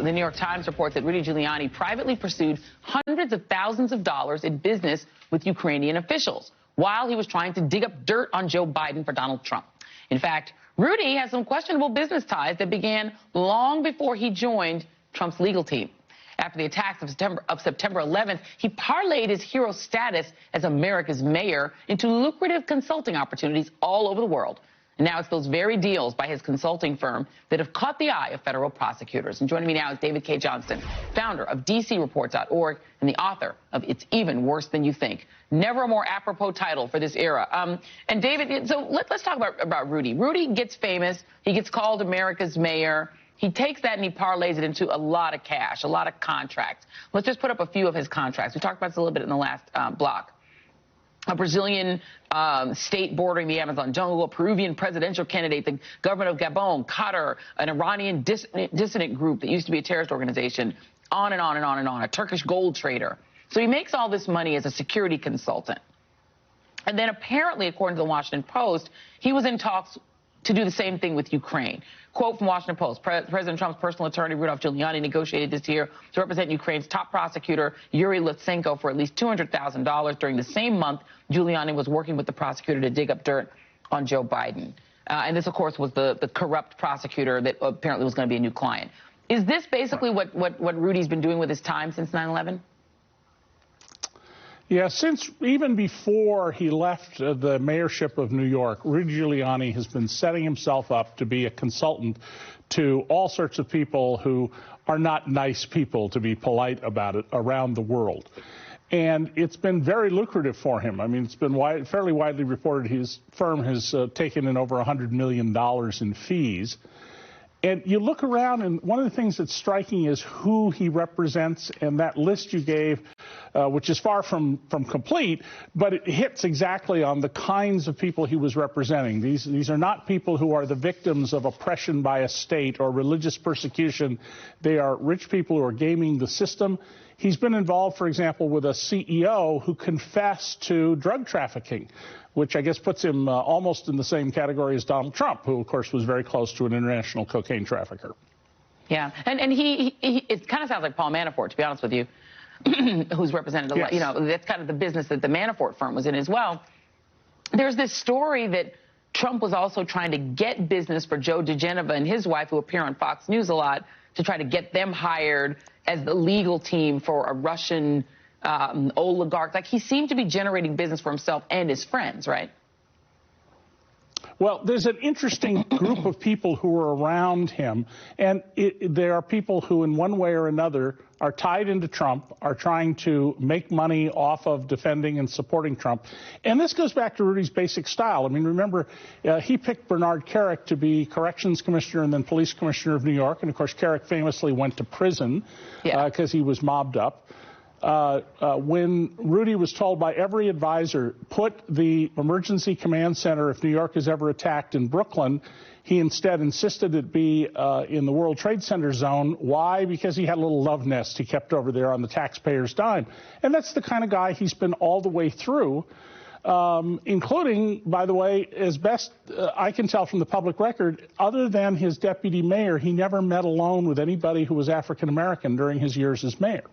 The New York Times reports that Rudy Giuliani privately pursued hundreds of thousands of dollars in business with Ukrainian officials while he was trying to dig up dirt on Joe Biden for Donald Trump. In fact, Rudy has some questionable business ties that began long before he joined Trump's legal team. After the attacks of September 11th, he parlayed his hero status as America's mayor into lucrative consulting opportunities all over the world. And now it's those very deals by his consulting firm that have caught the eye of federal prosecutors. And joining me now is David Cay Johnston, founder of DCReport.org and the author of It's Even Worse Than You Think. Never a more apropos title for this era. And David, so let's talk about Rudy. Rudy gets famous. He gets called America's mayor. He takes that and he parlays it into a lot of cash, a lot of contracts. Let's just put up a few of his contracts. We talked about this a little bit in the last block. A Brazilian state bordering the Amazon jungle, a Peruvian presidential candidate, the government of Gabon, Qatar, an Iranian dissident group that used to be a terrorist organization, on and on and on and on, a Turkish gold trader. So he makes all this money as a security consultant. And then apparently, according to the Washington Post, he was in talks to do the same thing with Ukraine. Quote from Washington Post, President Trump's personal attorney, Rudy Giuliani, negotiated this year to represent Ukraine's top prosecutor, Yuri Lutsenko, for at least $200,000. During the same month, Giuliani was working with the prosecutor to dig up dirt on Joe Biden. And this, of course, was the corrupt prosecutor that apparently was going to be a new client. Is this basically what Rudy's been doing with his time since 9/11? Yeah, since even before he left the mayorship of New York, Rudy Giuliani has been setting himself up to be a consultant to all sorts of people who are not nice people, to be polite about it, around the world. And it's been very lucrative for him. I mean, it's been fairly widely reported his firm has taken in over $100 million in fees. And you look around, and one of the things that's striking is who he represents, and that list you gave, which is far from complete, but it hits exactly on the kinds of people he was representing. These are not people who are the victims of oppression by a state or religious persecution. They are rich people who are gaming the system. He's been involved, for example, with a CEO who confessed to drug trafficking, which I guess puts him almost in the same category as Donald Trump, who, of course, was very close to an international cocaine trafficker. Yeah, and it kind of sounds like Paul Manafort, to be honest with you, who's represented, yes. You know, that's kind of the business that the Manafort firm was in as well. There's this story that Trump was also trying to get business for Joe DeGeneva and his wife, who appear on Fox News a lot, to try to get them hired as the legal team for a Russian oligarch. Like, he seemed to be generating business for himself and his friends, right? Well, there's an interesting group of people who are around him, and there are people who in one way or another are tied into Trump, are trying to make money off of defending and supporting Trump. And this goes back to Rudy's basic style. I mean, remember, he picked Bernard Kerik to be corrections commissioner and then police commissioner of New York. And, of course, Kerik famously went to prison because he was mobbed up. When Rudy was told by every advisor, put the emergency command center, if New York is ever attacked, in Brooklyn, he instead insisted it be in the World Trade Center zone. Why? Because he had a little love nest he kept over there on the taxpayer's dime. And that's the kind of guy he's been all the way through, including, by the way, as best I can tell from the public record, other than his deputy mayor, he never met alone with anybody who was African American during his years as mayor.